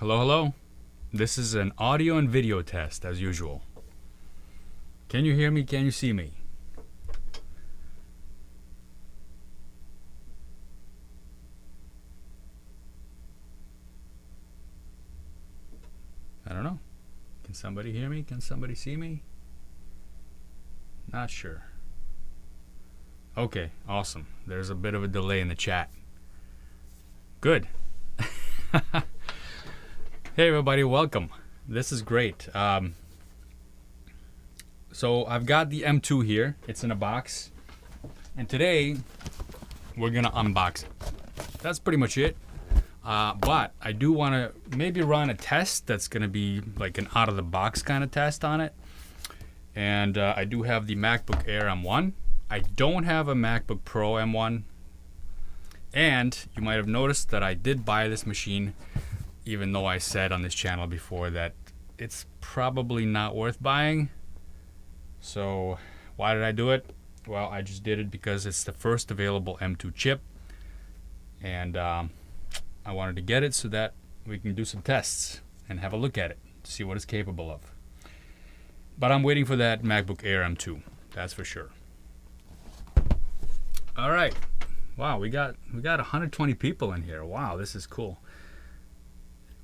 Hello, hello. This is an audio and video test as usual. Can you hear me? Can you see me? I don't know. Can somebody hear me? Can somebody see me? Not sure. Okay, awesome. There's a bit of a delay in the chat. Good. Hey everybody, welcome. This is great. So I've got the M2 here. It's in a box. And today we're gonna unbox it. That's pretty much it. But I do want to maybe run a test that's gonna be like an out of the box kind of test on it. And I do have the MacBook Air M1. I don't have a MacBook Pro M1. And you might have noticed that I did buy this machine, even though I said on this channel before that it's probably not worth buying. So why did I do it? Well, I just did it because it's the first available M2 chip. And I wanted to get it so that we can do some tests and have a look at it, see what it's capable of. But I'm waiting for that MacBook Air M2, that's for sure. All right. Wow, we got 120 people in here. Wow, this is cool.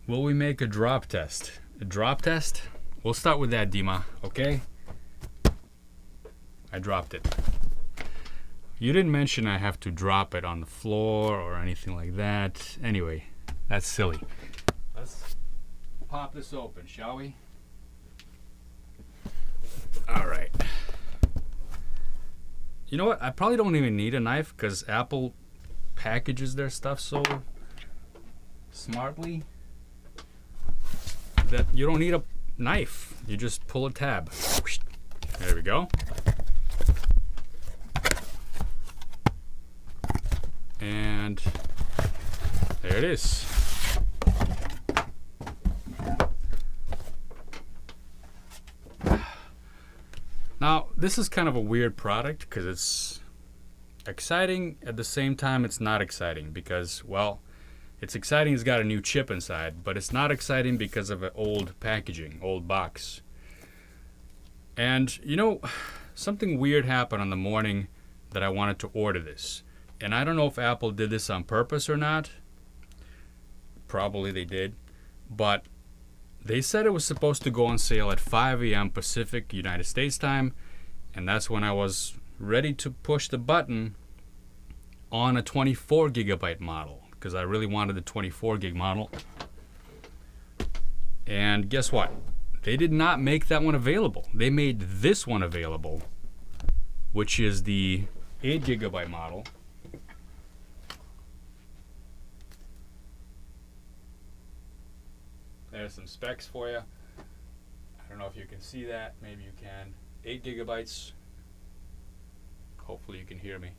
Will we make a drop test? A drop test? We'll start with that, Dima, okay? I dropped it. You didn't mention I have to drop it on the floor or anything like that. Anyway, that's silly. Let's pop this open, shall we? All right. You know what? I probably don't even need a knife because Apple packages their stuff so smartly that you don't need a knife. You just pull a tab. There we go. And there it is. Now, this is kind of a weird product because it's exciting. At the same time, it's not exciting because, well, it's exciting it's got a new chip inside, but it's not exciting because of an old packaging, old box. And, you know, something weird happened on the morning that I wanted to order this. And I don't know if Apple did this on purpose or not. Probably they did. But they said it was supposed to go on sale at 5 a.m. Pacific United States time, and that's when I was ready to push the button on a 24 gigabyte model because I really wanted the 24 gig model. And guess what? They did not make that one available. They made this one available, which is the 8 gigabyte model. There's some specs for you. I don't know if you can see that. Maybe you can. 8 gigabytes. Hopefully you can hear me.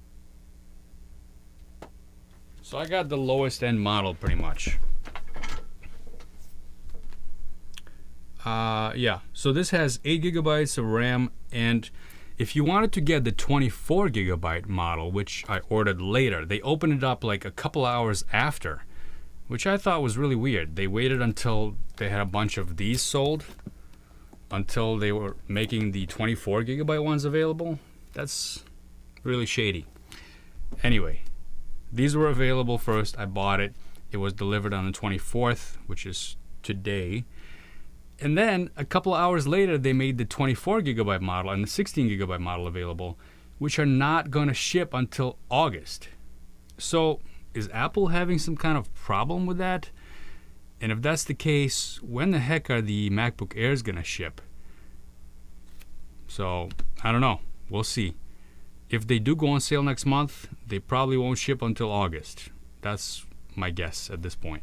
So I got the lowest end model pretty much. Yeah, so this has 8 gigabytes of RAM, and if you wanted to get the 24 gigabyte model, which I ordered later, they opened it up like a couple hours after, which I thought was really weird. They waited until they had a bunch of these sold until they were making the 24 gigabyte ones available. That's really shady. Anyway, these were available first. I bought it. It was delivered on the 24th, which is today. And then a couple of hours later, they made the 24 gigabyte model and the 16 gigabyte model available, which are not going to ship until August. So is Apple having some kind of problem with that? And if that's the case, when the heck are the MacBook Airs going to ship? So, I don't know. We'll see. If they do go on sale next month, they probably won't ship until August. That's my guess at this point.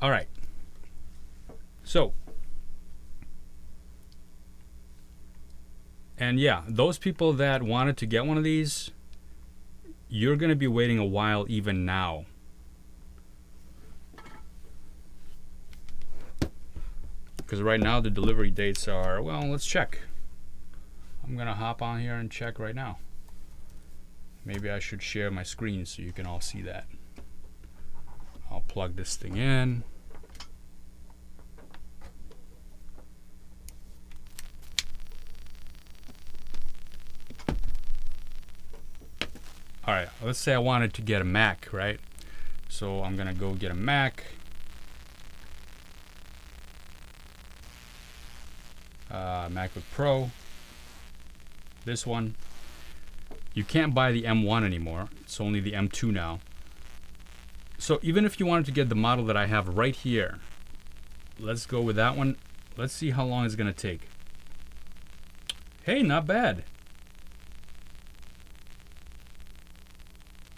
All right. So, and yeah, those people that wanted to get one of these, you're going to be waiting a while even now. Because right now the delivery dates are, well, let's check. I'm going to hop on here and check right now. Maybe I should share my screen so you can all see that. I'll plug this thing in. All right, let's say I wanted to get a Mac, right? So I'm gonna go get a Mac. MacBook Pro. This one. You can't buy the M1 anymore. It's only the M2 now. So even if you wanted to get the model that I have right here, let's go with that one. Let's see how long it's gonna take. Hey, not bad.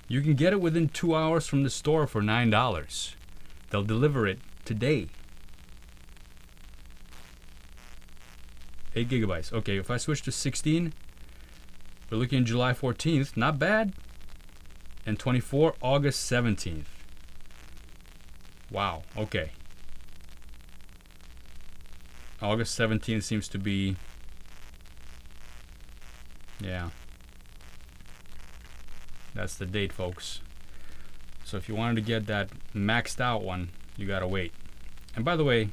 You can get it within 2 hours from the store for $9. They'll deliver it today. 8 gigabytes. Okay, if I switch to 16, we're looking at July 14th. Not bad. And 24, August 17th. Wow, okay. August 17th seems to be... Yeah. That's the date, folks. So if you wanted to get that maxed out one, you gotta wait. And by the way,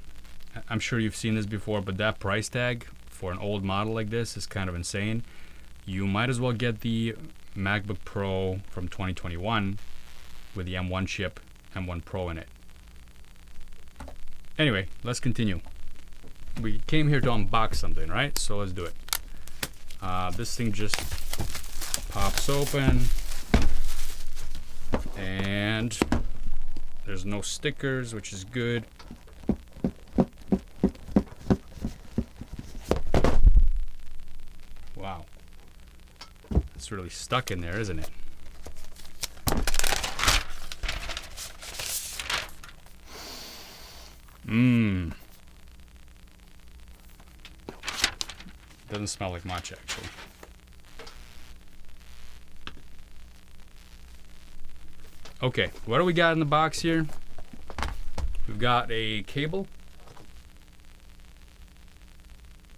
I'm sure you've seen this before, but that price tag for an old model like this is kind of insane. You might as well get the MacBook Pro from 2021 with the M1 chip, M1 Pro in it. Anyway, let's continue. We came here to unbox something, right? So let's do it. This thing just pops open. And there's no stickers, which is good. Wow. It's really stuck in there, isn't it? Doesn't smell like much, actually. Okay, what do we got in the box here? We've got a cable,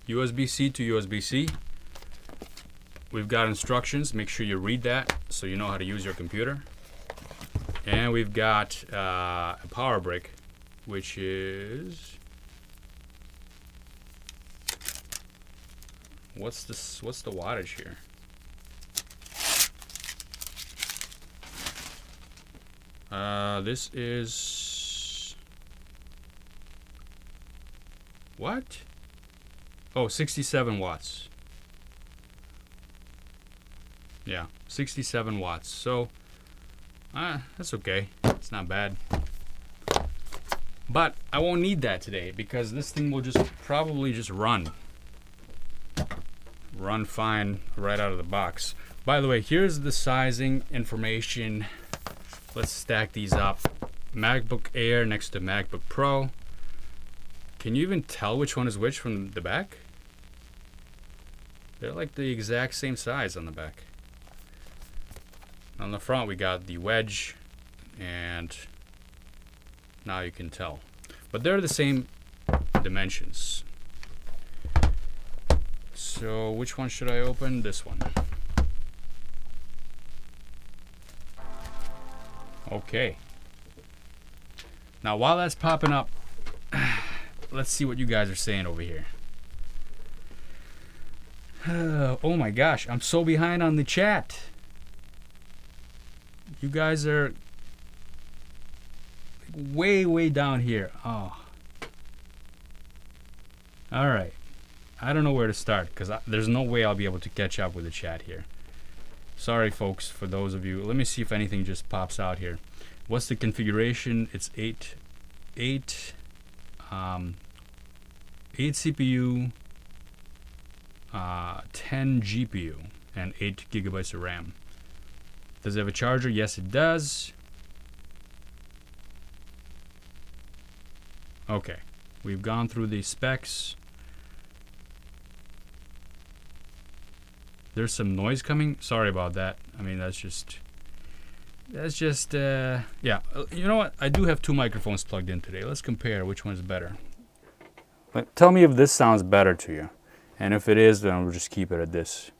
USB-C to USB-C. We've got instructions. Make sure you read that so you know how to use your computer. And we've got a power brick, which is... What's this? What's the wattage here? This is... What? Oh, 67 watts. Yeah, 67 watts. So, that's okay. It's not bad. But I won't need that today because this thing will just probably just run fine right out of the box. By the way, here's the sizing information. Let's stack these up. MacBook Air next to MacBook Pro. Can you even tell which one is which from the back? They're like the exact same size on the back. On the front we got the wedge, and now you can tell. But they're the same dimensions. So which one should I open? This one. Okay. Now while that's popping up, let's see what you guys are saying over here. Oh my gosh, I'm so behind on the chat. You guys are way down here. Oh. All right. I don't know where to start because there's no way I'll be able to catch up with the chat here. Sorry, folks, for those of you. Let me see if anything just pops out here. What's the configuration? It's 8 CPU, 10 GPU, and 8 gigabytes of RAM. Does it have a charger? Yes, it does. Okay, we've gone through the specs. There's some noise coming. Sorry about that. I mean, that's just yeah. You know what? I do have two microphones plugged in today. Let's compare which one's better. But tell me if this sounds better to you. And if it is, then we'll just keep it at this.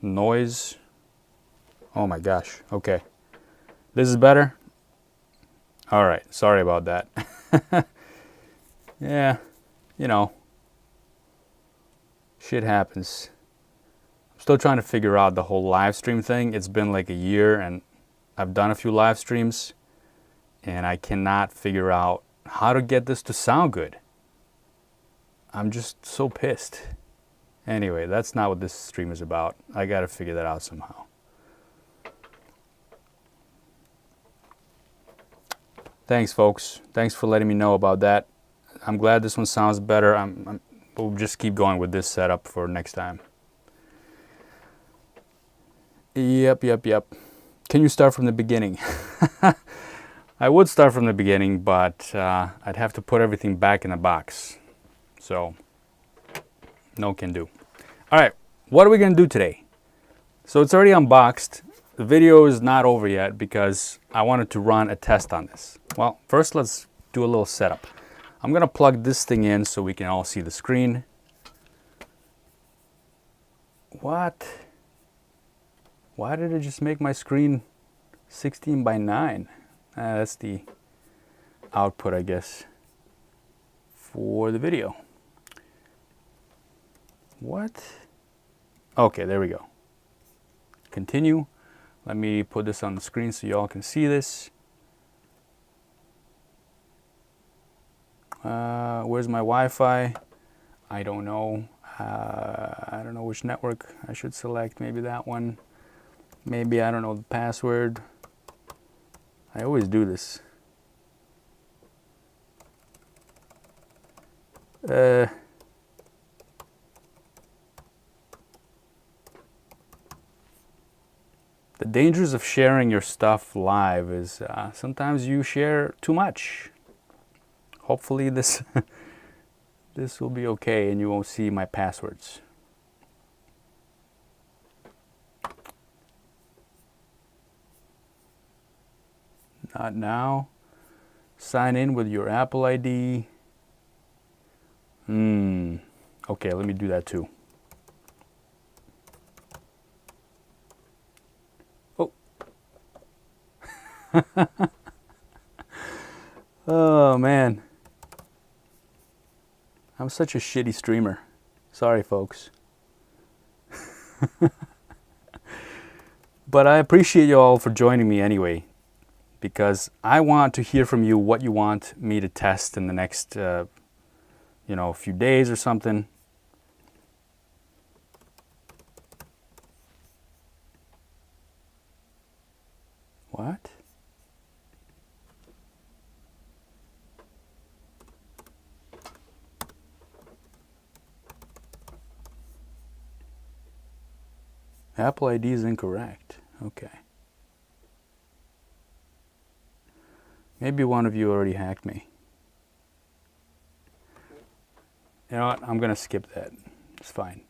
noise. Oh my gosh. Okay. This is better? All right. Sorry about that. Yeah, you know, shit happens. I'm still trying to figure out the whole live stream thing. It's been like a year and I've done a few live streams and I cannot figure out how to get this to sound good. I'm just so pissed. Anyway, that's not what this stream is about. I gotta figure that out somehow. Thanks, folks. Thanks for letting me know about that. I'm glad this one sounds better. We'll just keep going with this setup for next time. Yep. Can you start from the beginning? I would start from the beginning, but I'd have to put everything back in the box. So, no can do. All right, what are we gonna do today? So it's already unboxed. The video is not over yet because I wanted to run a test on this. Well, first let's do a little setup. I'm gonna plug this thing in so we can all see the screen. What? Why did it just make my screen 16 by 9? That's the output, I guess, for the video. What? Okay, there we go. Continue. Let me put this on the screen so y'all can see this. Where's my Wi-Fi? I don't know. I don't know which network I should select. Maybe that one. Maybe I don't know the password. I always do this. The dangers of sharing your stuff live is sometimes you share too much. Hopefully this this will be okay and you won't see my passwords. Not now. Sign in with your Apple ID. Okay, let me do that too. Oh. Oh man. I'm such a shitty streamer. Sorry, folks. But I appreciate you all for joining me anyway, because I want to hear from you what you want me to test in the next, you know, few days or something. What? Apple ID is incorrect. Okay. Maybe one of you already hacked me. You know what? I'm going to skip that. It's fine.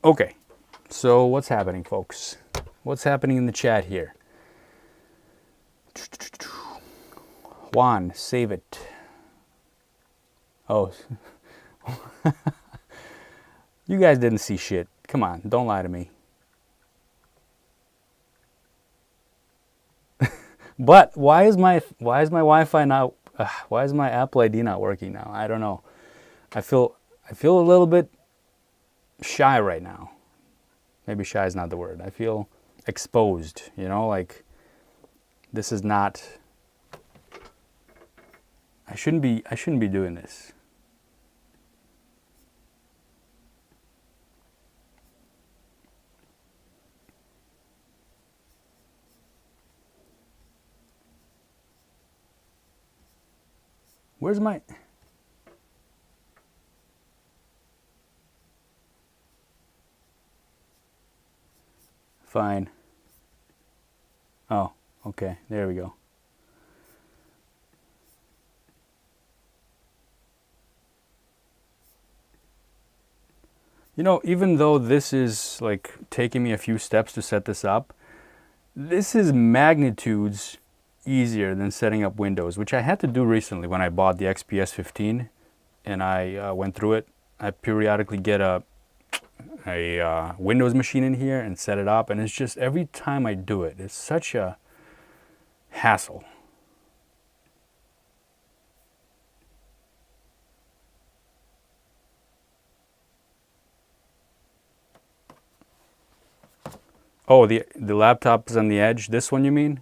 Okay, so what's happening, folks? What's happening in the chat here? Juan, save it. Oh, you guys didn't see shit. Come on, don't lie to me. But why is my Wi-Fi not? Why is my Apple ID not working now? I don't know. I feel a little bit shy right now. Maybe shy is not the word. I feel exposed, you know, like this is not, I shouldn't be doing this. Where's my Fine. Oh, okay. There we go. You know, even though this is like taking me a few steps to set this up, this is magnitudes easier than setting up Windows, which I had to do recently when I bought the XPS 15 and I went through it. I periodically get a Windows machine in here and set it up, and it's just every time I do it, it's such a hassle. Oh, the laptop is on the edge. This one you mean?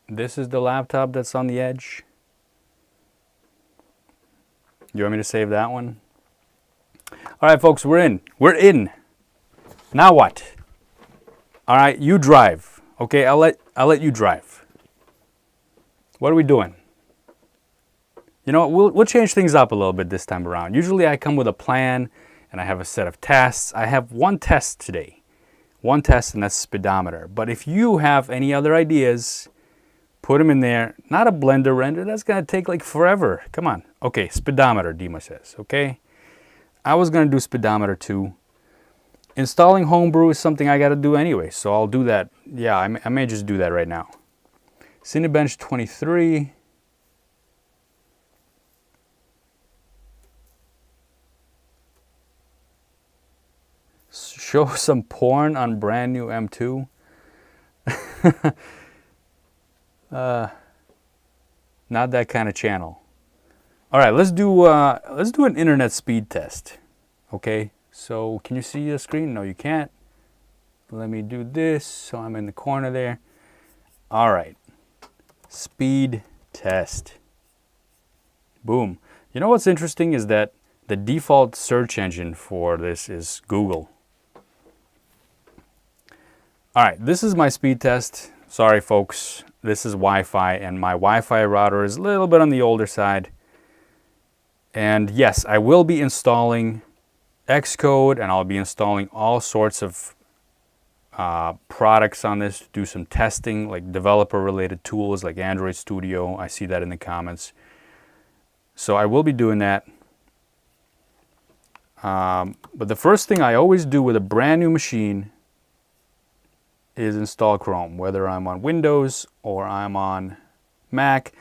This is the laptop that's on the edge. You want me to save that one? All right, folks, we're in. We're in. Now what? All right, you drive. Okay, I'll let you drive. What are we doing? You know what? We'll change things up a little bit this time around. Usually I come with a plan and I have a set of tests. I have one test today. One test, and that's speedometer. But if you have any other ideas, put them in there. Not a blender render. That's going to take like forever. Come on. Okay, speedometer, Dima says. Okay. I was going to do speedometer too. Installing Homebrew is something I got to do anyway, so I'll do that. Yeah, I may just do that right now. Cinebench 23. Show some porn on brand new M2. Not that kind of channel. All right, let's do an internet speed test. Okay, so can you see the screen? No, you can't. Let me do this so I'm in the corner there. All right, speed test. Boom. You know what's interesting is that the default search engine for this is Google. All right, this is my speed test. Sorry, folks, this is Wi-Fi, and my Wi-Fi router is a little bit on the older side. And yes, I will be installing Xcode, and I'll be installing all sorts of products on this to do some testing, like developer-related tools like Android Studio. I see that in the comments. So I will be doing that. But the first thing I always do with a brand new machine is install Chrome, whether I'm on Windows or I'm on Mac.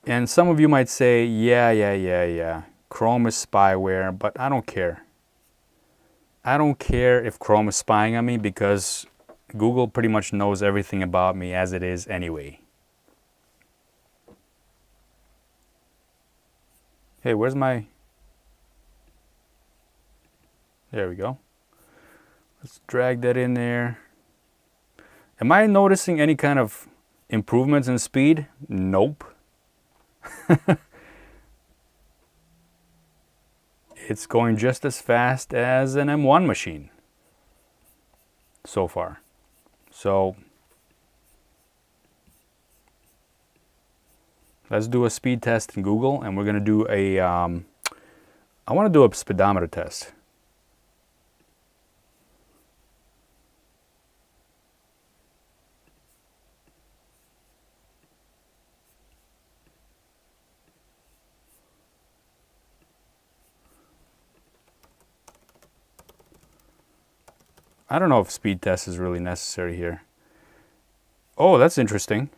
And some of you might say, yeah, Chrome is spyware, but I don't care. I don't care if Chrome is spying on me because Google pretty much knows everything about me as it is anyway. Hey, where's my... There we go. Let's drag that in there. Am I noticing any kind of improvements in speed? Nope. It's going just as fast as an M1 machine so far. So let's do a speed test in Google, and we're going to do a, I want to do a speedometer test. I don't know if speed test is really necessary here. Oh, that's interesting.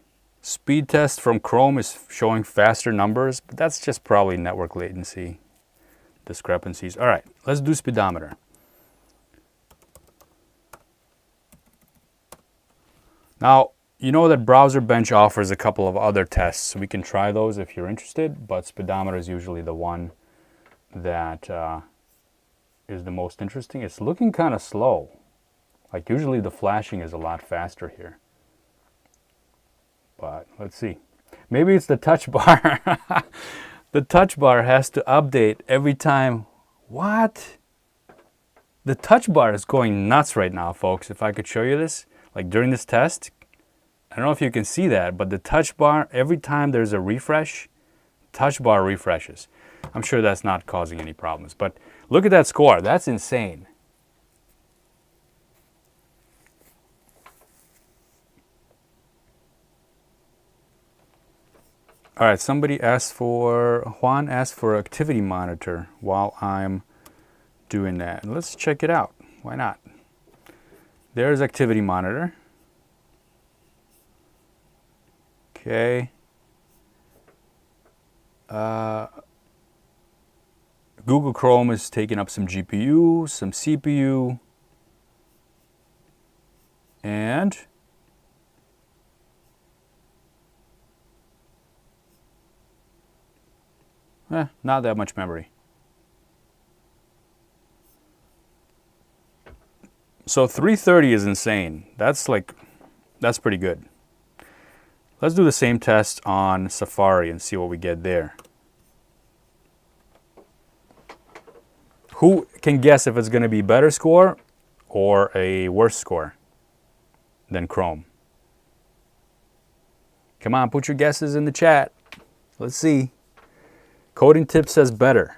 Speed test from Chrome is showing faster numbers, but that's just probably network latency discrepancies. All right, let's do speedometer. Now, you know that Browser Bench offers a couple of other tests, so we can try those if you're interested, but speedometer is usually the one that is the most interesting. It's looking kind of slow. Like usually the flashing is a lot faster here. But let's see. Maybe it's the touch bar. The touch bar has to update every time. What? The touch bar is going nuts right now, folks. If I could show you this, like during this test, I don't know if you can see that, but the touch bar, every time there's a refresh, touch bar refreshes. I'm sure that's not causing any problems, but look at that score. That's insane. All right, Juan asked for activity monitor while I'm doing that. Let's check it out. Why not? There's activity monitor. Okay. Google Chrome is taking up some GPU, some CPU, and not that much memory. So 330 is insane. That's pretty good. Let's do the same test on Safari and see what we get there. Who can guess if it's going to be better score or a worse score than Chrome? Come on, put your guesses in the chat. Let's see. Coding Tip says better.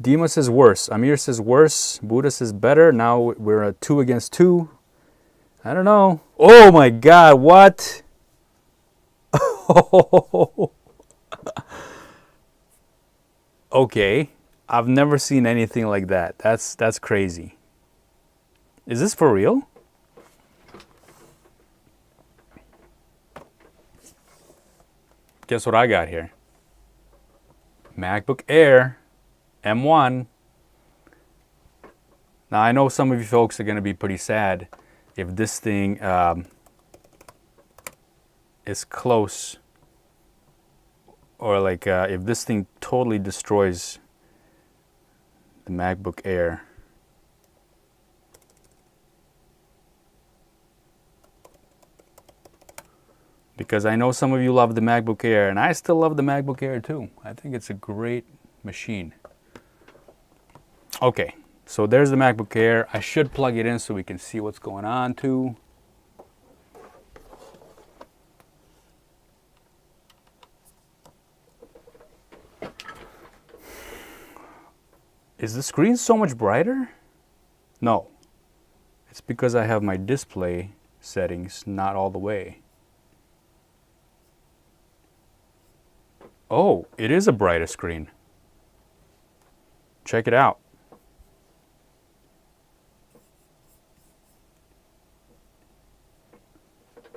Dima says worse. Amir says worse. Buddha says better. Now we're at 2 against 2. I don't know. Oh my God, what? Okay, I've never seen anything like that. That's crazy. Is this for real? Guess what I got here? MacBook Air M1. Now I know some of you folks are going to be pretty sad if this thing is close, or like if this thing totally destroys the MacBook Air. Because I know some of you love the MacBook Air, and I still love the MacBook Air too. I think it's a great machine. Okay, so there's the MacBook Air. I should plug it in so we can see what's going on too. Is the screen so much brighter? No. It's because I have my display settings not all the way. Oh, it is a brighter screen. Check it out.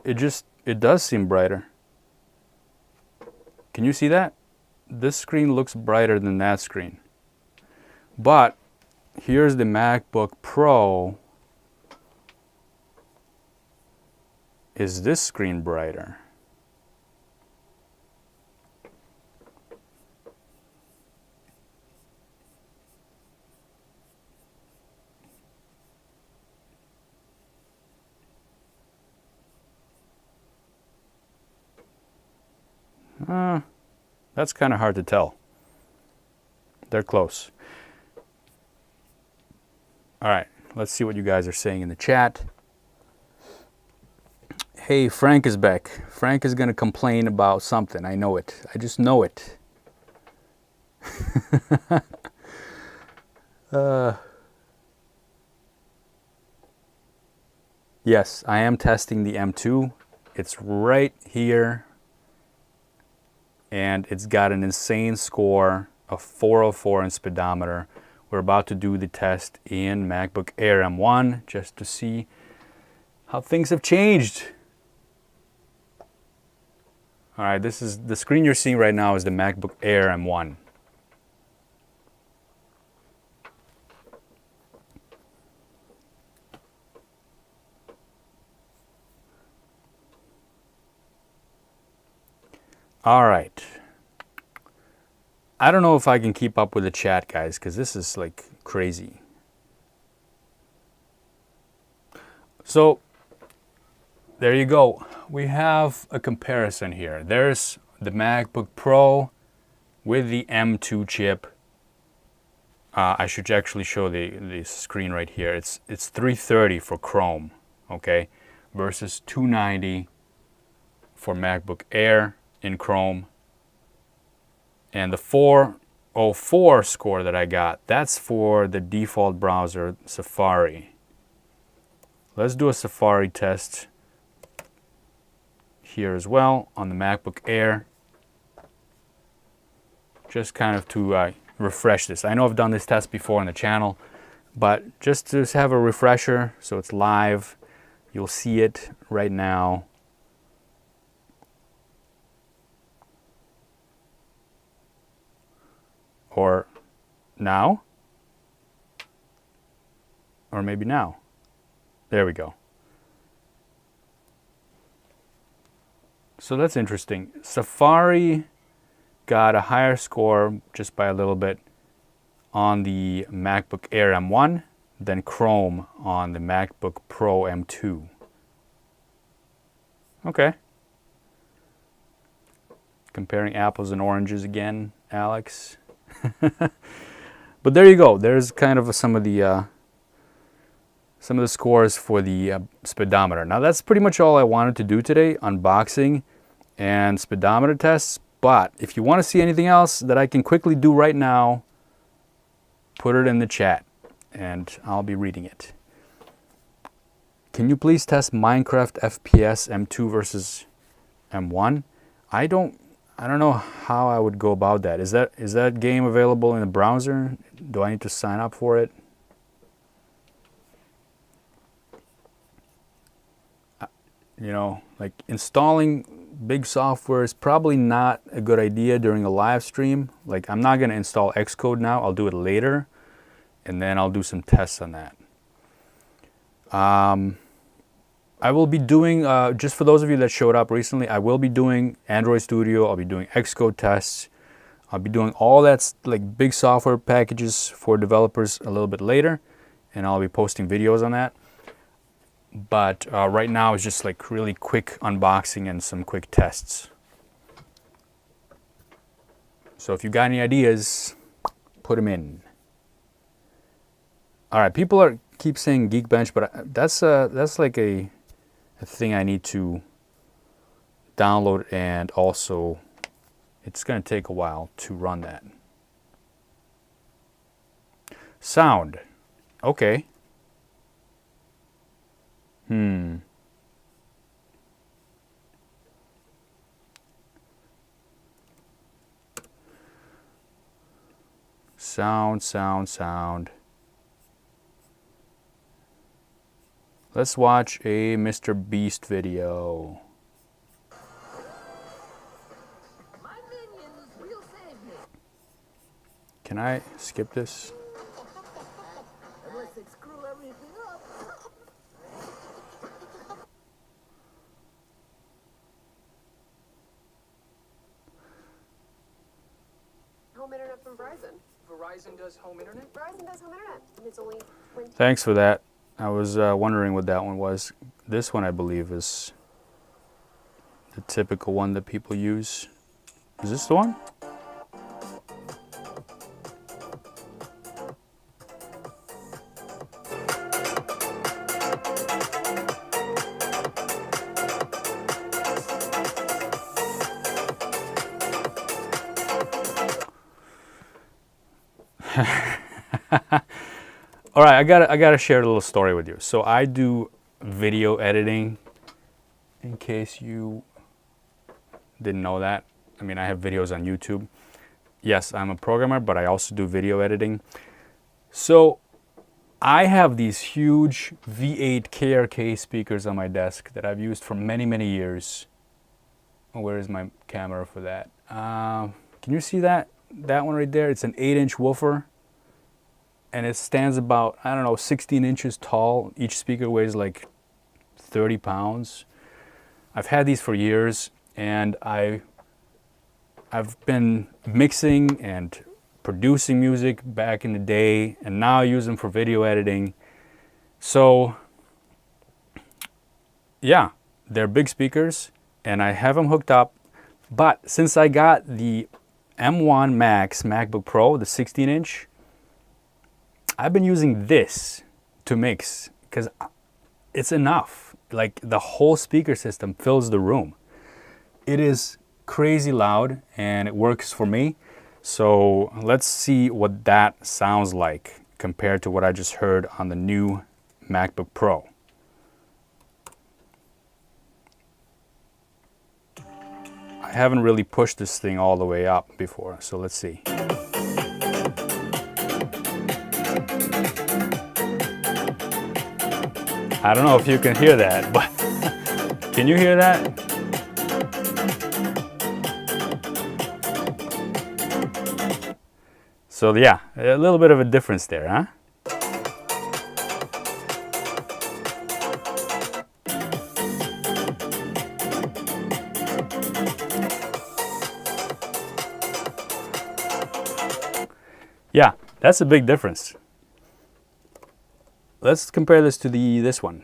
It does seem brighter. Can you see that? This screen looks brighter than that screen. But here's the MacBook Pro. Is this screen brighter? That's kind of hard to tell. They're close. All right, let's see what you guys are saying in the chat. Hey, Frank is back. Frank is going to complain about something. I know it. I just know it. Yes, I am testing the M2. It's right here. And it's got an insane score of 404 in speedometer. We're about to do the test in MacBook Air M1 just to see how things have changed. All right, this is the screen you're seeing right now is the MacBook Air M1. All right. I don't know if I can keep up with the chat, guys, because this is like crazy. So there you go. We have a comparison here. There's the MacBook Pro with the M2 chip. I should actually show the screen right here. It's 330 for Chrome, okay, versus 290 for MacBook Air in Chrome. And the 404 score that I got, that's for the default browser, Safari. Let's do a Safari test here as well on the MacBook Air. Just kind of to refresh this. I know I've done this test before on the channel, but just to have a refresher so it's live, you'll see it right now. Or now, or maybe now. There we go. So that's interesting. Safari got a higher score just by a little bit on the MacBook Air M1 than Chrome on the MacBook Pro M2. Okay. Comparing apples and oranges again, Alex. But there you go. There's kind of some of the scores for the speedometer. Now that's pretty much all I wanted to do today, unboxing and speedometer tests. But if you want to see anything else that I can quickly do right now, put it in the chat and I'll be reading it. Can you please test Minecraft FPS M2 versus M1? I don't know how I would go about that. Is that game available in the browser? Do I need to sign up for it? You know, like installing big software is probably not a good idea during a live stream. Like I'm not going to install Xcode now. I'll do it later and then I'll do some tests on that. I will be doing, just for those of you that showed up recently, I will be doing Android Studio. I'll be doing Xcode tests. I'll be doing all that like big software packages for developers a little bit later, and I'll be posting videos on that. But right now it's just like really quick unboxing and some quick tests. So if you got any ideas, put them in. All right, people keep saying Geekbench, but that's like a thing I need to download, and also it's going to take a while to run that. Sound. Okay. Sound. Let's watch a Mr. Beast video. My minions will save me. Can I skip this? Unless they screw everything up. Home internet from Verizon. Verizon does home internet? Verizon does home internet, and it's only 20. Thanks for that. I was wondering what that one was. This one, I believe, is the typical one that people use. Is this the one? All right, I gotta share a little story with you. So I do video editing, in case you didn't know that. I mean, I have videos on YouTube. Yes, I'm a programmer, but I also do video editing. So I have these huge V8 KRK speakers on my desk that I've used for many, many years. Where is my camera for that? Can you see that? That one right there? It's an 8-inch woofer. And it stands about, I don't know, 16 inches tall. Each speaker weighs like 30 pounds. I've had these for years, and I've been mixing and producing music back in the day, and now I use them for video editing. So yeah, they're big speakers, and I have them hooked up. But since I got the M1 Max MacBook Pro, the 16-inch, I've been using this to mix because it's enough. Like the whole speaker system fills the room. It is crazy loud and it works for me. So let's see what that sounds like compared to what I just heard on the new MacBook Pro. I haven't really pushed this thing all the way up before, so let's see. I don't know if you can hear that, but can you hear that? So yeah, a little bit of a difference there, huh? Yeah, that's a big difference. Let's compare this to this one.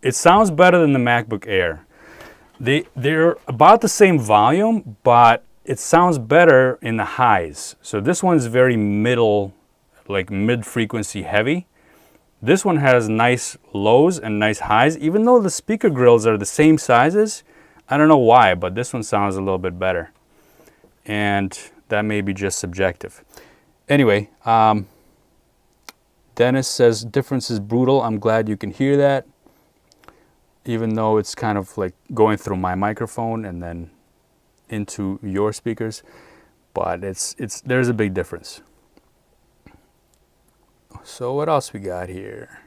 It sounds better than the MacBook Air. They're about the same volume, but it sounds better in the highs. So this one's very middle, like mid-frequency heavy. This one has nice lows and nice highs, even though the speaker grills are the same sizes. I don't know why, but this one sounds a little bit better. And that may be just subjective. Anyway, Dennis says, difference is brutal. I'm glad you can hear that. Even though it's kind of like going through my microphone and then into your speakers, but there's a big difference. So what else we got here?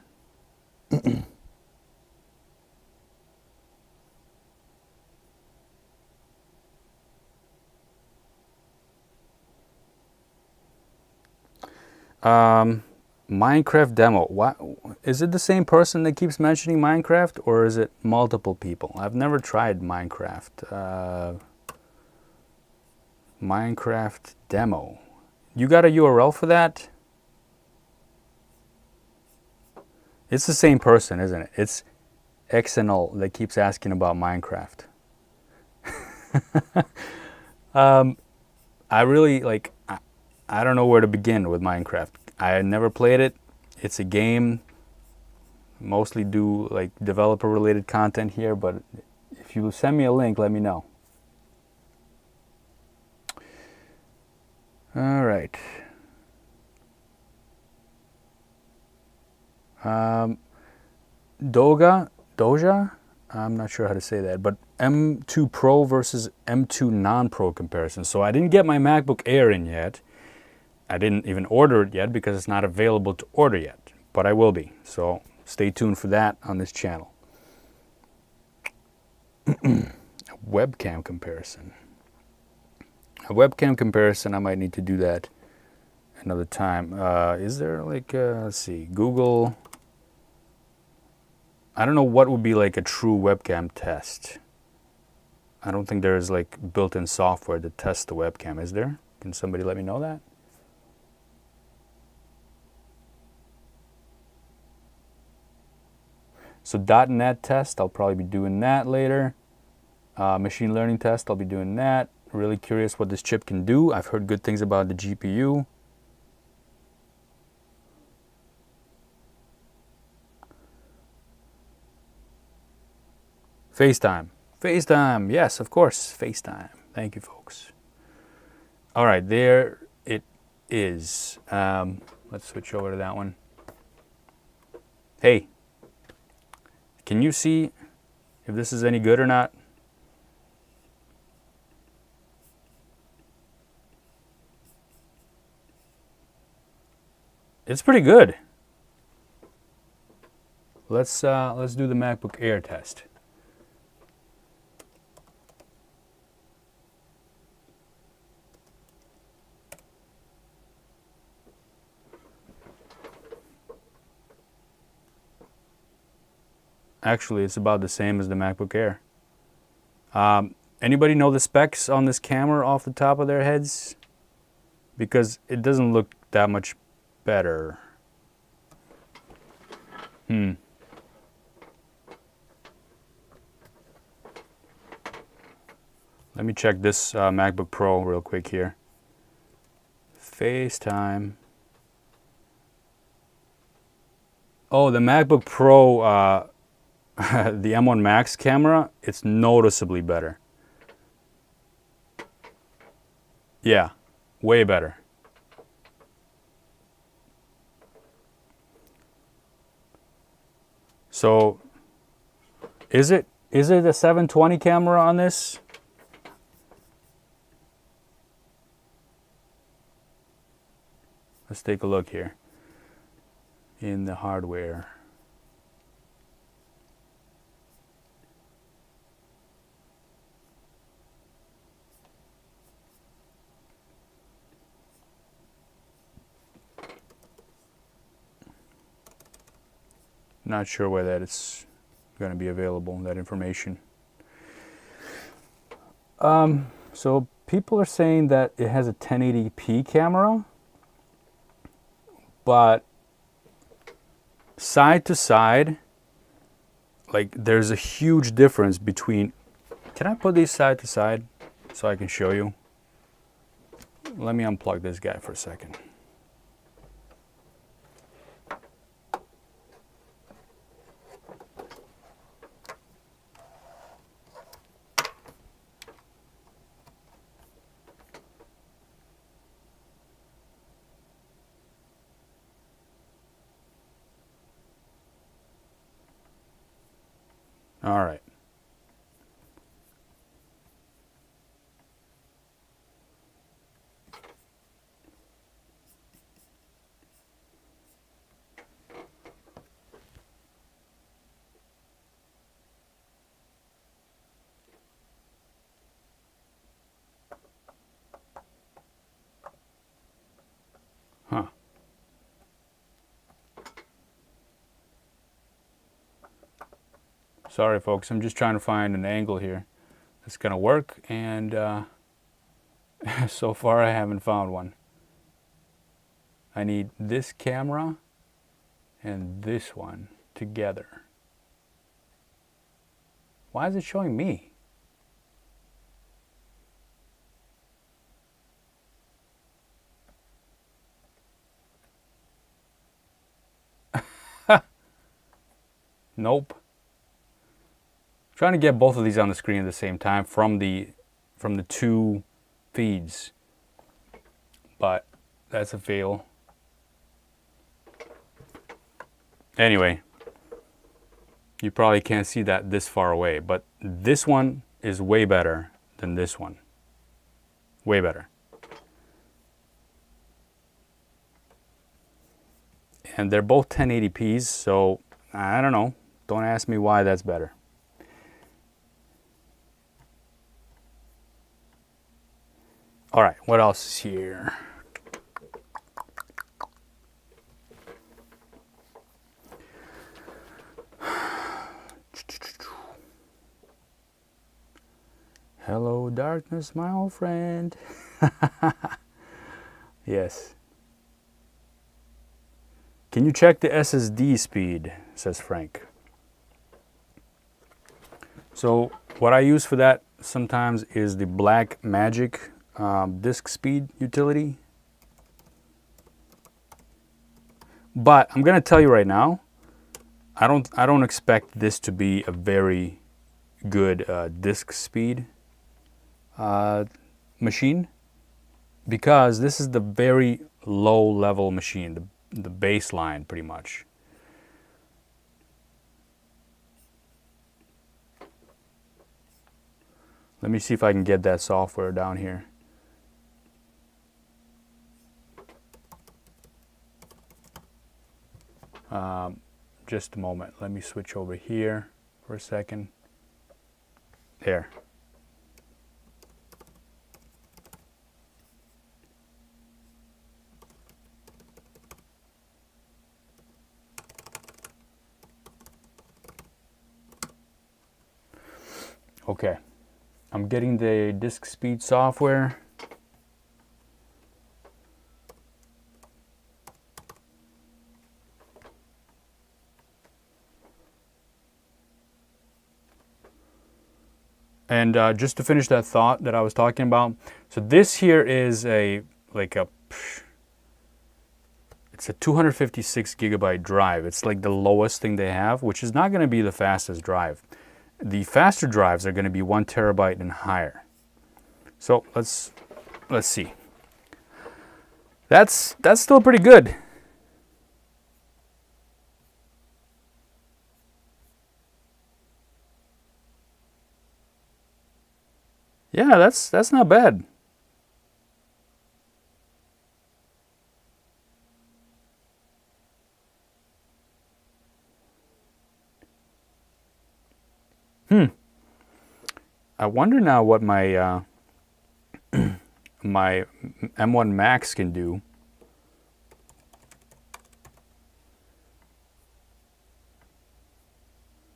Minecraft demo. What is it? The same person that keeps mentioning Minecraft, or is it multiple people? I've never tried Minecraft. Minecraft demo. You got a URL for that? It's the same person, isn't it? It's XNL that keeps asking about Minecraft. I really like. I don't know where to begin with Minecraft. I never played it. It's a game. Mostly do like developer related content here, but if you send me a link, let me know. All right. Doja, I'm not sure how to say that, but M2 Pro versus M2 non-Pro comparison. So I didn't get my MacBook Air in yet. I didn't even order it yet because it's not available to order yet, but I will be. So stay tuned for that on this channel. A webcam comparison. A webcam comparison, I might need to do that another time. Is there like, let's see, Google. I don't know what would be like a true webcam test. I don't think there's like built-in software to test the webcam, is there? Can somebody let me know that? So .NET test, I'll probably be doing that later. Machine learning test, I'll be doing that. Really curious what this chip can do. I've heard good things about the GPU. FaceTime. FaceTime, yes, of course, FaceTime. Thank you, folks. All right, there it is. Let's switch over to that one. Hey. Can you see if this is any good or not? It's pretty good. Let's do the MacBook Air test. Actually, it's about the same as the MacBook Air. Anybody know the specs on this camera off the top of their heads? Because it doesn't look that much better. Let me check this MacBook Pro real quick here. FaceTime. Oh, the MacBook Pro, the M1 Max camera, it's noticeably better. Yeah, way better. So is it a 720 camera on this? Let's take a look here in the hardware. Not sure where that it's going to be available, that information. So people are saying that it has a 1080p camera, but side to side, like there's a huge difference between, can I put these side to side so I can show you? Let me unplug this guy for a second. All right. Huh. Sorry folks, I'm just trying to find an angle here that's gonna work, and so far I haven't found one. I need this camera and this one together. Why is it showing me? Nope. Trying to get both of these on the screen at the same time from the two feeds, but that's a fail. Anyway, you probably can't see that this far away, but this one is way better than this one. Way better. And they're both 1080p's, so I don't know. Don't ask me why that's better. All right, what else is here? Hello, darkness, my old friend. Yes. Can you check the SSD speed, says Frank. So what I use for that sometimes is the Black Magic disk speed utility. But I'm gonna tell you right now, I don't expect this to be a very good disk speed machine, because this is the very low level machine, the baseline pretty much. Let me see if I can get that software down here. Just a moment. Let me switch over here for a second. There. Okay. I'm getting the disk speed software. And just to finish that thought that I was talking about, so this here is it's a 256 gigabyte drive. It's like the lowest thing they have, which is not going to be the fastest drive. The faster drives are going to be 1 terabyte and higher. So let's see. That's still pretty good. Yeah, that's not bad. I wonder now what my my M1 Max can do.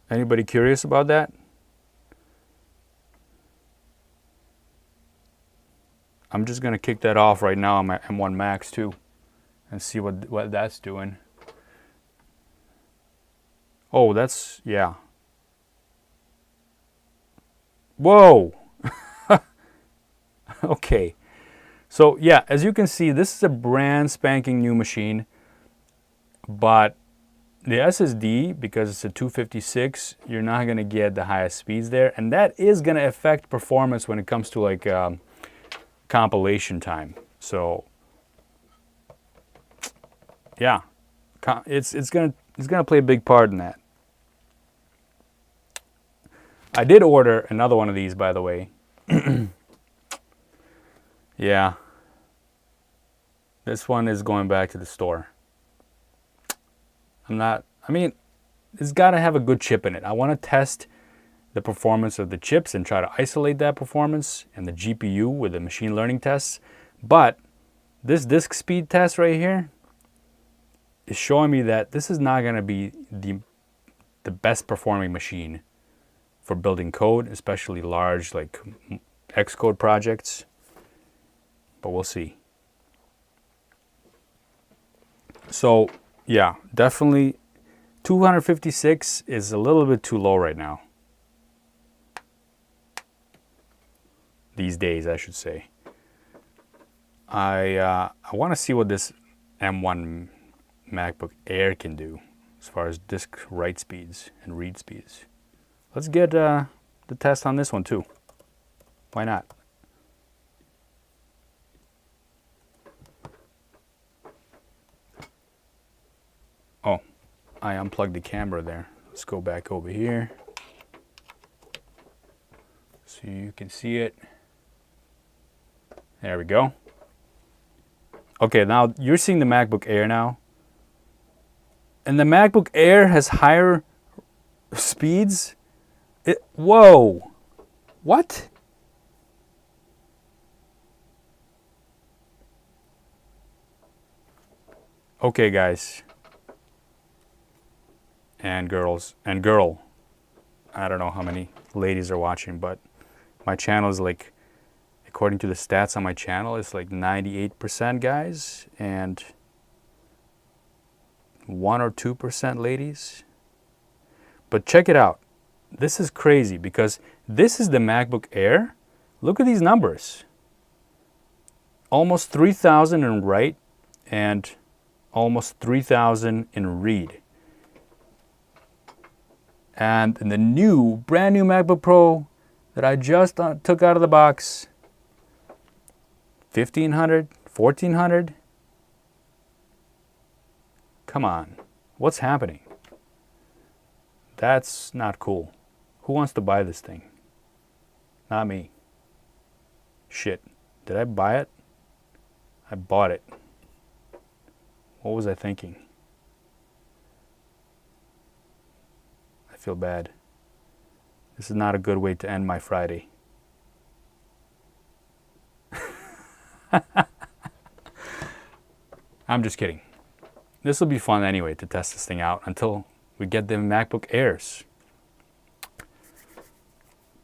Anybody curious about that? I'm just gonna kick that off right now on my M1 Max too, and see what that's doing. Oh, that's, yeah. Whoa. Okay. So yeah, as you can see, this is a brand spanking new machine, but the SSD, because it's a 256, you're not gonna get the highest speeds there, and that is gonna affect performance when it comes to like compilation time. So yeah, it's gonna play a big part in that. I did order another one of these, by the way. Yeah, this one is going back to the store. I mean, it's got to have a good chip in it. I want to test the performance of the chips and try to isolate that performance and the GPU with the machine learning tests. But this disk speed test right here is showing me that this is not going to be the best performing machine for building code, especially large like Xcode projects. But we'll see. So yeah, definitely 256 is a little bit too low right now. These days, I should say. I want to see what this M1 MacBook Air can do as far as disk write speeds and read speeds. Let's get the test on this one too. Why not? Oh, I unplugged the camera there. Let's go back over here so you can see it. There we go. Okay, now you're seeing the MacBook Air now. And the MacBook Air has higher speeds. Whoa. What? Okay, guys. And girls. And girl. I don't know how many ladies are watching, but my channel is like, according to the stats on my channel, it's like 98% guys and 1 or 2% ladies. But check it out. This is crazy because this is the MacBook Air. Look at these numbers. Almost 3,000 in write and almost 3,000 in read. And in the brand new MacBook Pro that I just took out of the box, 1,500, 1,400. Come on, what's happening? That's not cool. Who wants to buy this thing? Not me. Shit, did I buy it? I bought it. What was I thinking? I feel bad. This is not a good way to end my Friday. I'm just kidding. This will be fun anyway to test this thing out until we get the MacBook Airs.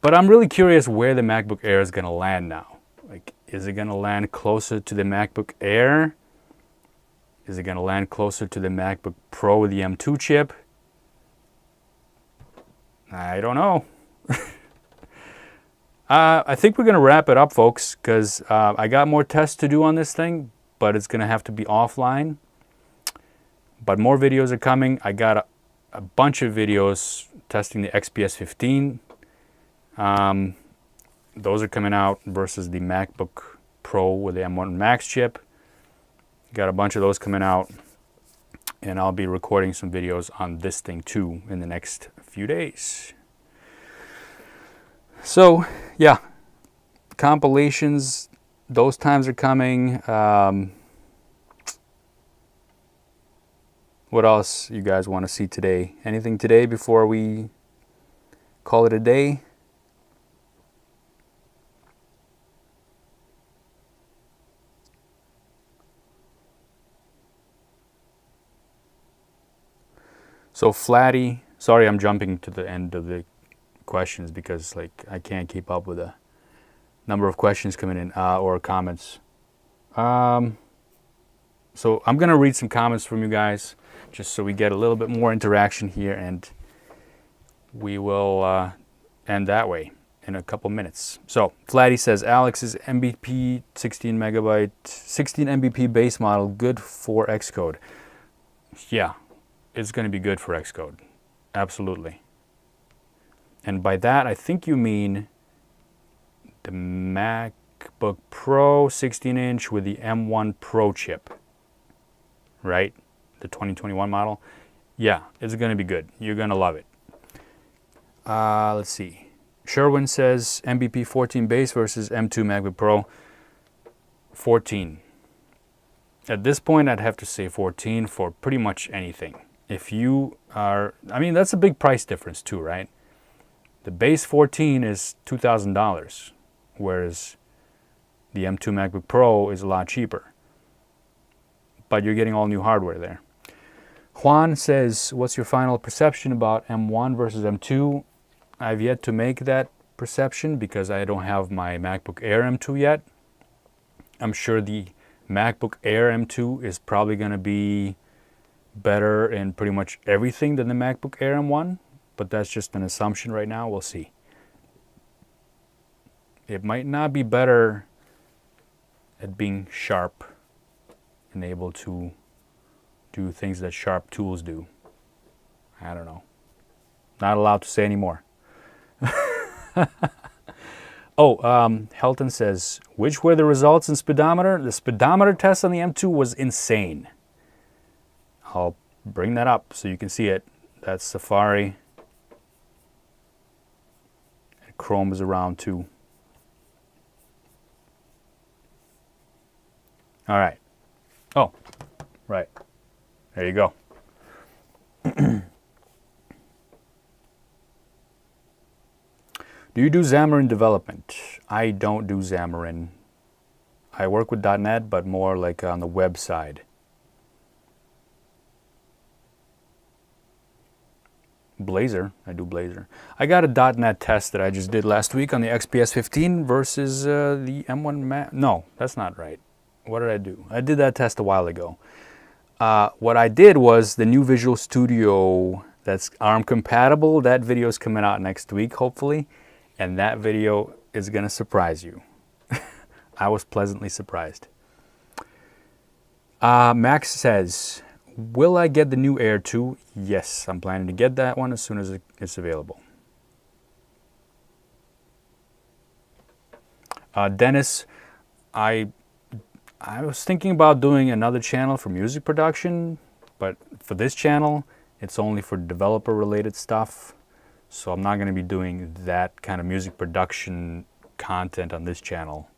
But I'm really curious where the MacBook Air is going to land now. Like, is it going to land closer to the MacBook Air? Is it going to land closer to the MacBook Pro with the M2 chip? I don't know. I think we're going to wrap it up, folks, because I got more tests to do on this thing, but it's going to have to be offline. But more videos are coming. I got a bunch of videos testing the XPS 15. Those are coming out versus the MacBook Pro with the M1 Max chip. Got a bunch of those coming out. And I'll be recording some videos on this thing too in the next few days. So, yeah. compilations, those times are coming. What else you guys want to see today? Anything today before we call it a day? So Flatty, sorry I'm jumping to the end of the questions because like I can't keep up with the number of questions coming in or comments. So I'm gonna read some comments from you guys just so we get a little bit more interaction here, and we will end that way in a couple minutes. So Flatty says Alex's MBP 16 MBP base model good for Xcode. Yeah, it's going to be good for Xcode, absolutely. And by that I think you mean the MacBook Pro 16-inch with the M1 Pro chip, right? The 2021 model. Yeah, it's going to be good. You're going to love it. Let's see. Sherwin says MBP 14 base versus M2 MacBook Pro 14. At this point, I'd have to say 14 for pretty much anything. If you are, I mean, that's a big price difference too, right? The base 14 is $2,000, whereas the M2 MacBook Pro is a lot cheaper. But you're getting all new hardware there. Juan says, what's your final perception about M1 versus M2? I've yet to make that perception because I don't have my MacBook Air M2 yet. I'm sure the MacBook Air M2 is probably going to be better in pretty much everything than the MacBook Air M1, but that's just an assumption right now. We'll see. It might not be better at being sharp and able to do things that sharp tools do. I don't know. Not allowed to say anymore. Helton says, which were the results in speedometer? The speedometer test on the M2 was insane. I'll bring that up so you can see it. That's Safari. And Chrome is around too. All right. Oh, right. There you go. Do you do Xamarin development? I don't do Xamarin. I work with .NET, but more like on the web side. Blazor, I do Blazor. I got a .NET test that I just did last week on the XPS 15 versus the M1 Mac. No, that's not right. What did I do? I did that test a while ago. What I did was the new Visual Studio that's ARM compatible. That video is coming out next week, hopefully. And that video is going to surprise you. I was pleasantly surprised. Max says, will I get the new Air 2? Yes, I'm planning to get that one as soon as it's available. Dennis, I was thinking about doing another channel for music production, but for this channel, it's only for developer-related stuff. So I'm not going to be doing that kind of music production content on this channel.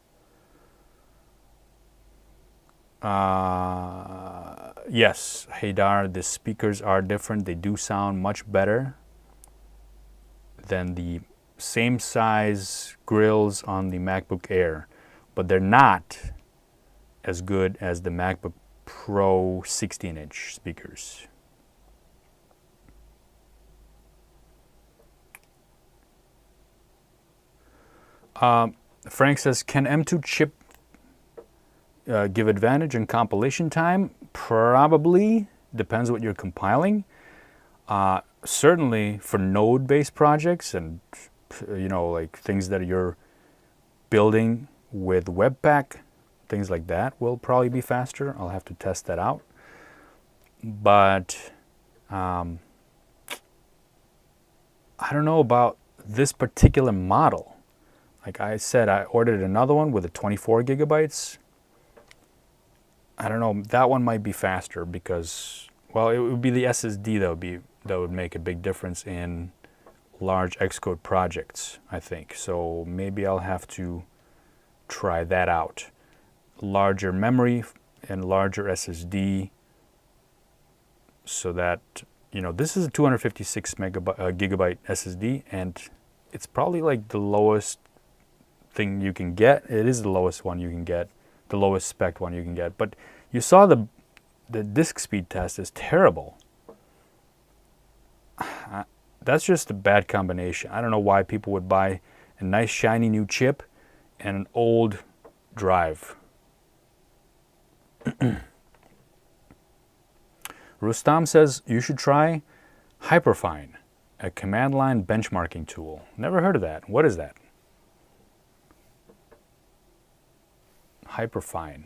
Yes, Haydar, the speakers are different. They do sound much better than the same size grills on the MacBook Air, but they're not as good as the MacBook Pro 16-inch speakers. Frank says, can M2 chip give advantage in compilation time? Probably. Depends what you're compiling. Certainly for node-based projects and, you know, like things that you're building with Webpack, things like that will probably be faster. I'll have to test that out. But I don't know about this particular model. Like I said, I ordered another one with a 24 gigabytes. I don't know, that one might be faster because, well, it would be the SSD that would make a big difference in large Xcode projects, I think. So maybe I'll have to try that out. Larger memory and larger SSD, so that, you know, this is a 256 gigabyte SSD, and it's probably like the lowest thing you can get. It is the lowest one you can get, the lowest spec one you can get. But you saw the disk speed test is terrible. That's just a bad combination. I don't know why people would buy a nice shiny new chip and an old drive. Rustam says you should try Hyperfine, a command line benchmarking tool. Never heard of that. What is that? Hyperfine.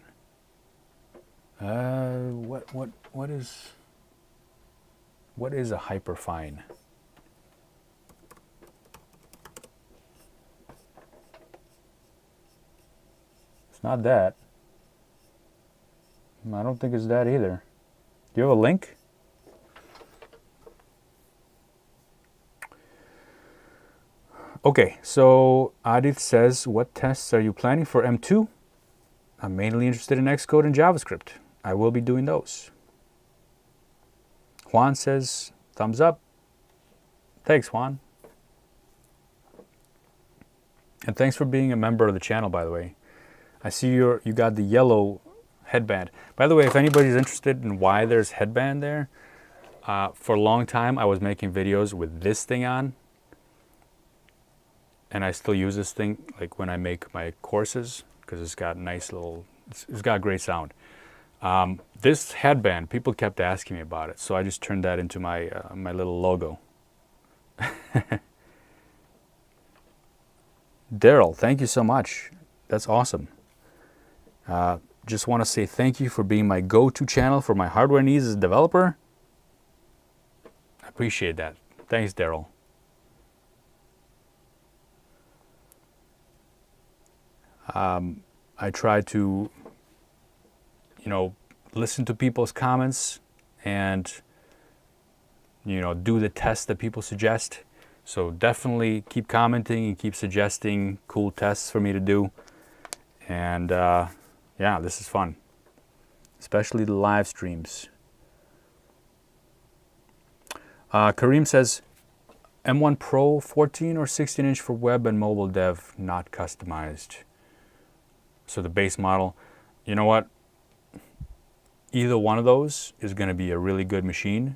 What is a Hyperfine? It's not that. I don't think it's that either. Do you have a link? Okay, so Adith says, what tests are you planning for M2? I'm mainly interested in Xcode and JavaScript. I will be doing those. Juan says, thumbs up. Thanks, Juan. And thanks for being a member of the channel, by the way. I see you got the yellow headband. By the way, if anybody's interested in why there's headband there, for a long time I was making videos with this thing on, and I still use this thing like when I make my courses, because it's got nice little, it's got great sound. This headband, people kept asking me about it, so I just turned that into my my little logo. Daryl, thank you so much. That's awesome. Just want to say thank you for being my go-to channel for my hardware needs as a developer. I appreciate that. Thanks, Daryl. I try to, you know, listen to people's comments and, you know, do the tests that people suggest. So definitely keep commenting and keep suggesting cool tests for me to do. And yeah, this is fun, especially the live streams. Kareem says, M1 Pro 14 or 16 inch for web and mobile dev, not customized. So the base model, you know what? Either one of those is going to be a really good machine.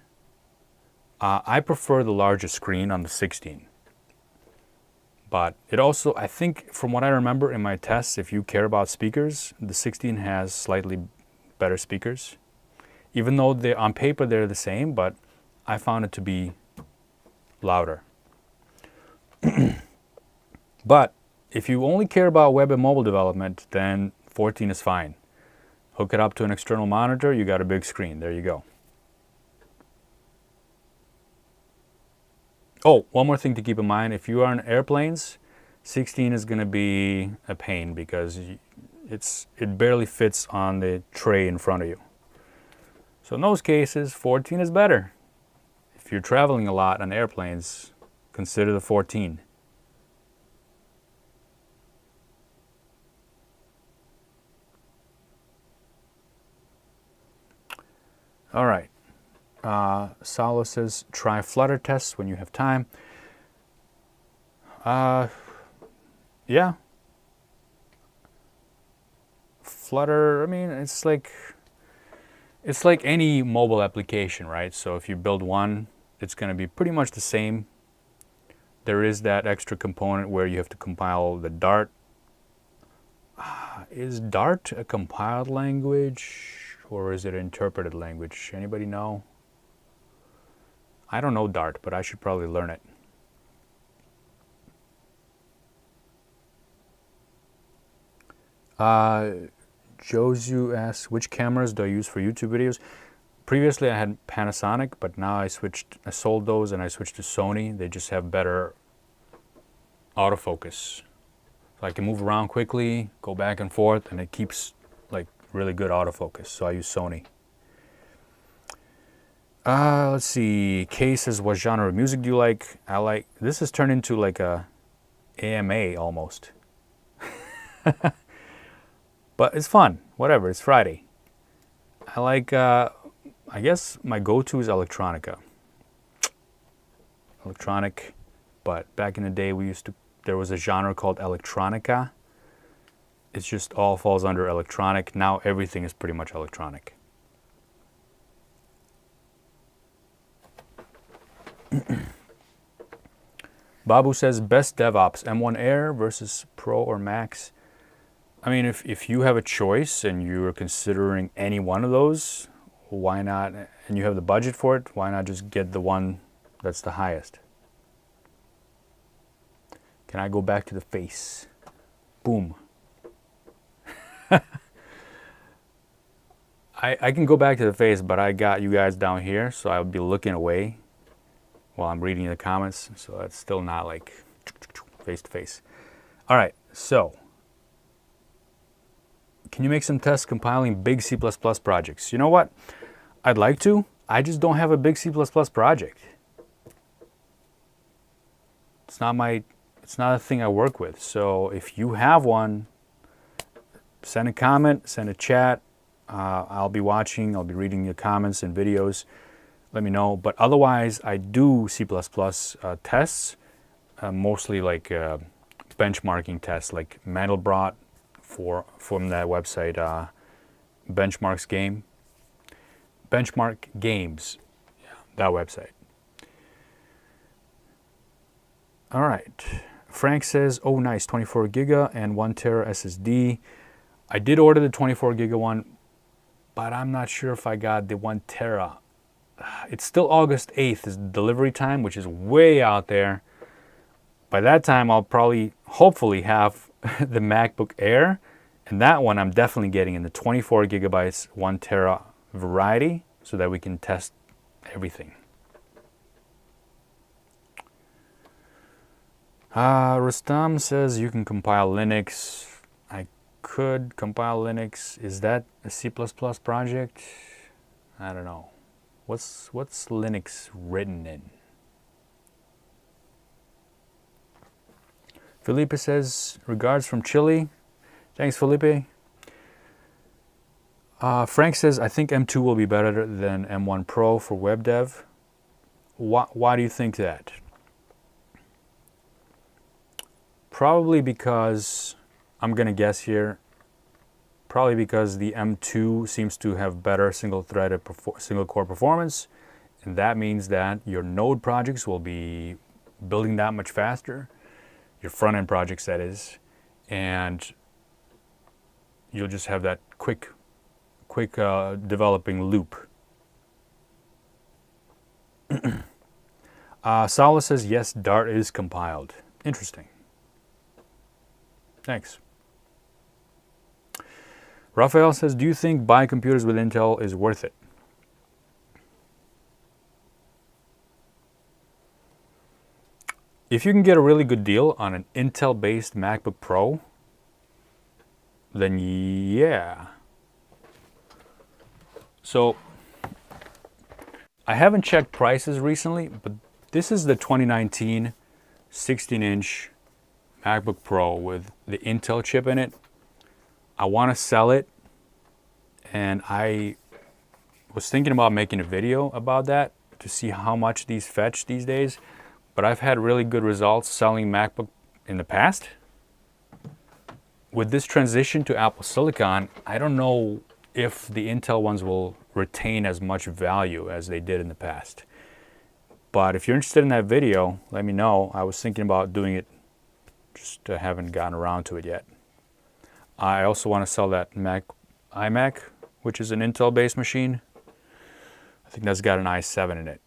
I prefer the larger screen on the 16. But it also, I think, from what I remember in my tests, if you care about speakers, the 16 has slightly better speakers. Even though they're, on paper they're the same, but I found it to be louder. But if you only care about web and mobile development, then 14 is fine. Hook it up to an external monitor, you got a big screen. There you go. Oh, one more thing to keep in mind. If you are in airplanes, 16 is going to be a pain because it barely fits on the tray in front of you. So in those cases, 14 is better. If you're traveling a lot on airplanes, consider the 14. All right. Salo says, try Flutter tests when you have time. Yeah. Flutter, I mean, it's like any mobile application, right? So if you build one, it's going to be pretty much the same. There is that extra component where you have to compile the Dart. Is Dart a compiled language or is it an interpreted language? Anybody know? I don't know Dart, but I should probably learn it. Josu asks, which cameras do I use for YouTube videos? Previously I had Panasonic, but now I sold those and I switched to Sony. They just have better autofocus. So I can move around quickly, go back and forth, and it keeps like really good autofocus. So I use Sony. Let's see. Kay says, what genre of music do you like? I like, this has turned into like a AMA almost. But it's fun. Whatever. It's Friday. I like. I guess my go-to is electronica. Electronic. But back in the day, there was a genre called electronica. It's just all falls under electronic. Now everything is pretty much electronic. Babu says best DevOps, M1 Air versus Pro or Max. I mean, if you have a choice and you're considering any one of those, why not? And you have the budget for it, why not just get the one that's the highest? Can I go back to the face? Boom. I can go back to the face, but I got you guys down here, so I'll be looking away while I'm reading the comments, so it's still not like face to face. All right, so can you make some tests compiling big C++ projects? You know what? I'd like to. I just don't have a big C++ project. It's not a thing I work with. So if you have one, send a comment, send a chat. I'll be watching, I'll be reading your comments and videos. Let me know. But otherwise, I do C++ tests, mostly like benchmarking tests, like Mandelbrot from that website, Benchmark Games, yeah, that website. All right. Frank says, oh nice, 24 giga and 1 tera SSD. I did order the 24 giga one, but I'm not sure if I got the 1 tera. It's still August 8th is the delivery time, which is way out there. By that time, I'll probably, hopefully have the MacBook Air, and that one I'm definitely getting in the 24 gigabytes, 1 tera variety, so that we can test everything. Rustam says you can compile Linux. I could compile Linux. Is that a C++ project? I don't know. What's Linux written in? Felipe says, regards from Chile. Thanks, Felipe. Frank says, I think M2 will be better than M1 Pro for web dev. Why do you think that? Probably because, I'm going to guess here, probably because the M2 seems to have better single-threaded, single-core performance, and that means that your node projects will be building that much faster, your front-end projects that is, and you'll just have that quick developing loop. Sala says, yes, Dart is compiled. Interesting. Thanks. Raphael says, do you think buying computers with Intel is worth it? If you can get a really good deal on an Intel-based MacBook Pro, then yeah. So, I haven't checked prices recently, but this is the 2019 16-inch MacBook Pro with the Intel chip in it. I want to sell it, and I was thinking about making a video about that to see how much these fetch these days, but I've had really good results selling MacBook in the past. With this transition to Apple Silicon, I don't know if the Intel ones will retain as much value as they did in the past. But if you're interested in that video, let me know. I was thinking about doing it, just haven't gotten around to it yet. I also want to sell that iMac, which is an Intel-based machine. I think that's got an i7 in it.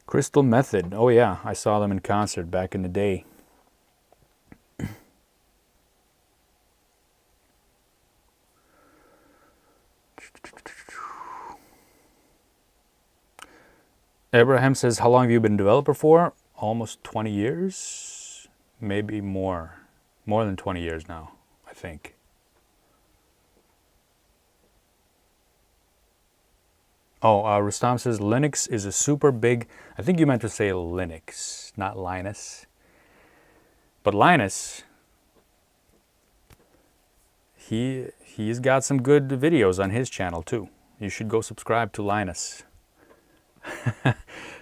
Crystal Method. Oh yeah, I saw them in concert back in the day. Abraham says, how long have you been a developer for? Almost 20 years? Maybe more. More than 20 years now, I think. Oh, Rustam says, Linux is a super big... I think you meant to say Linux, not Linus. But Linus he's got some good videos on his channel too. You should go subscribe to Linus.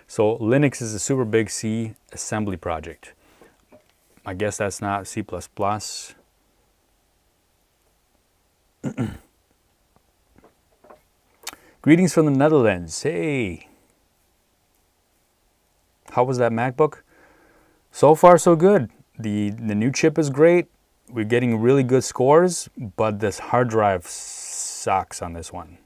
So Linux is a super big C assembly project. I guess that's not C++. Greetings from the Netherlands. Hey. How was that MacBook? So far so good. The new chip is great. We're getting really good scores, but this hard drive sucks on this one.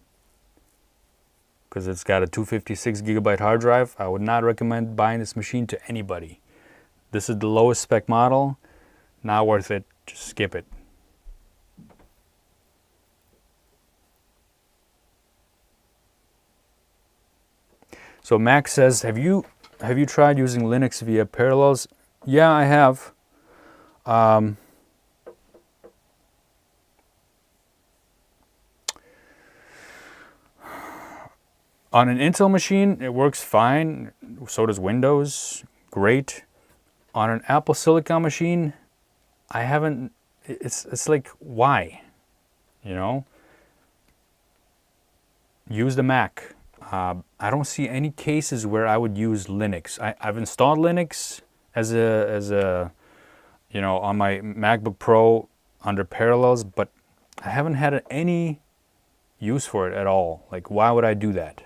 Because it's got a 256 gigabyte hard drive. I would not recommend buying this machine to anybody. This is the lowest spec model. Not worth it. Just skip it. So Max says, have you tried using Linux via Parallels? Yeah, I have. On an Intel machine, it works fine. So does Windows. Great. On an Apple Silicon machine, I haven't. It's like, why? You know? Use the Mac. I don't see any cases where I would use Linux. I've installed Linux as a you know, on my MacBook Pro under Parallels, but I haven't had any use for it at all. Like, why would I do that?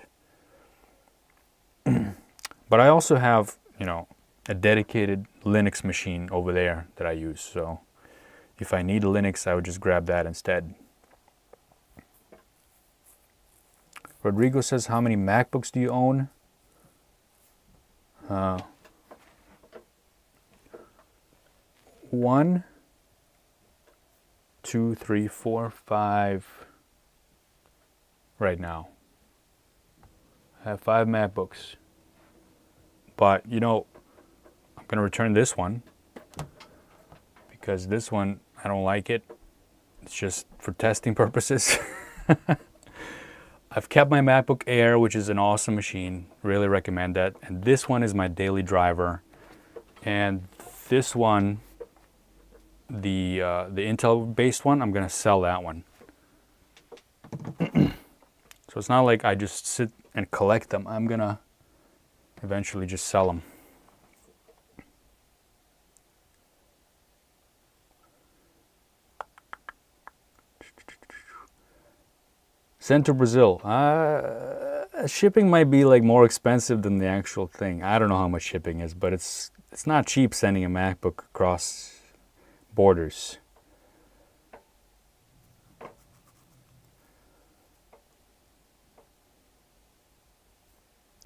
But I also have, you know, a dedicated Linux machine over there that I use. So if I need a Linux, I would just grab that instead. Rodrigo says, how many MacBooks do you own? 1, 2, 3, 4, 5 right now. I have 5 MacBooks. But, you know, I'm going to return this one because this one, I don't like it. It's just for testing purposes. I've kept my MacBook Air, which is an awesome machine. Really recommend that. And this one is my daily driver. And this one, the Intel-based one, I'm going to sell that one. So it's not like I just sit and collect them. I'm going to eventually just sell them. Sent to Brazil. Shipping might be like more expensive than the actual thing. I don't know how much shipping is, but it's not cheap sending a MacBook across borders.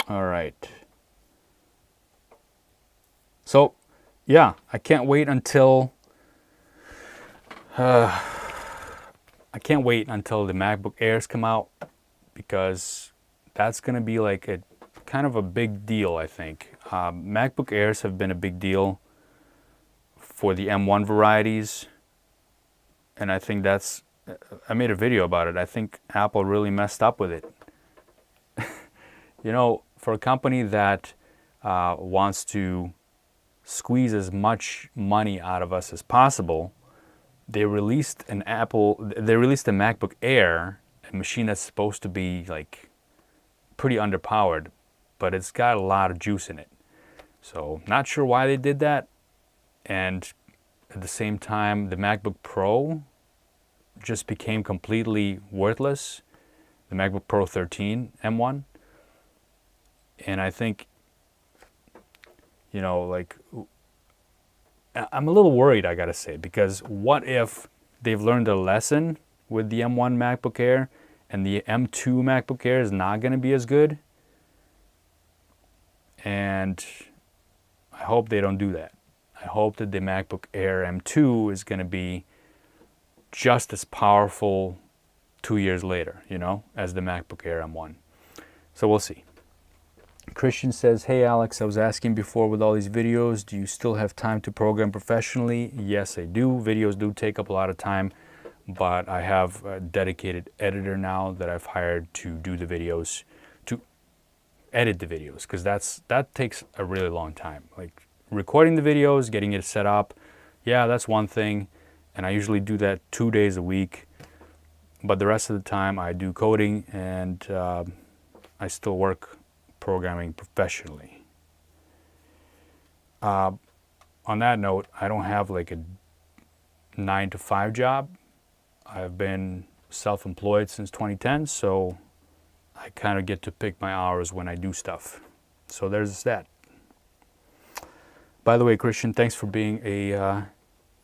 All right. So, yeah, I can't wait until the MacBook Airs come out, because that's going to be like a kind of a big deal, I think. MacBook Airs have been a big deal for the M1 varieties, and I think I made a video about it. I think Apple really messed up with it. You know, for a company that wants to squeeze as much money out of us as possible, they released a MacBook Air, a machine that's supposed to be like pretty underpowered, but it's got a lot of juice in it. So not sure why they did that. And at the same time, the MacBook Pro just became completely worthless. The MacBook Pro 13 M1. And I think, you know, like, I'm a little worried, I gotta say, because what if they've learned a lesson with the M1 MacBook Air and the M2 MacBook Air is not gonna be as good? And I hope they don't do that. I hope that the MacBook Air M2 is gonna be just as powerful 2 years later, you know, as the MacBook Air M1. So we'll see. Christian says, hey Alex, I was asking before, with all these videos, do you still have time to program professionally? Yes, I do. Videos do take up a lot of time, but I have a dedicated editor now that I've hired to do the videos, to edit the videos, because that takes a really long time. Like recording the videos, getting it set up, yeah, that's one thing, and I usually do that 2 days a week. but the rest of the time I do coding, and I still work programming professionally. On that note, I don't have like a 9-to-5 job. I've been self-employed since 2010, so I kind of get to pick my hours when I do stuff. So there's that. By the way, Christian, thanks for being a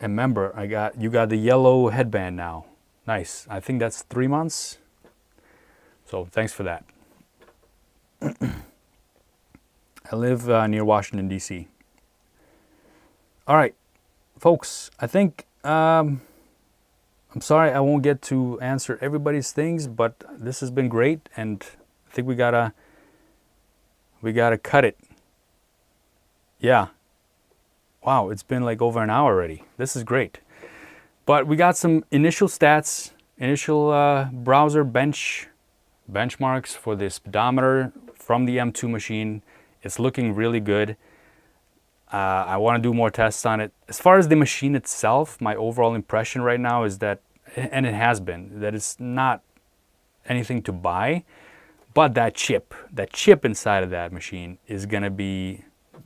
member. You got the yellow headband now. Nice. I think that's 3 months. So thanks for that. I live near Washington, D.C. All right, folks, I think I'm sorry I won't get to answer everybody's things, but this has been great, and I think we gotta cut it. Yeah. Wow, it's been like over an hour already. This is great. But we got some initial stats, initial browser benchmarks for the speedometer from the M2 machine. It's looking really good. I want to do more tests on it. As far as the machine itself, my overall impression right now is that, and it has been, that it's not anything to buy, but that chip inside of that machine is going to be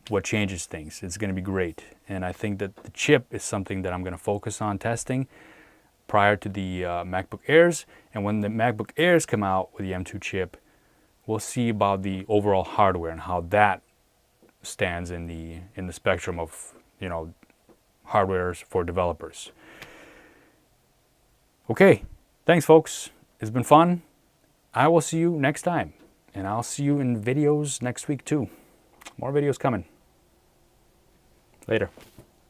what changes things. It's going to be great. And I think that the chip is something that I'm going to focus on testing prior to the MacBook Airs. And when the MacBook Airs come out with the M2 chip, we'll see about the overall hardware and how that stands in the spectrum of, you know, hardwares for developers. Okay, thanks folks. It's been fun. I will see you next time, and I'll see you in videos next week too. More videos coming. Later.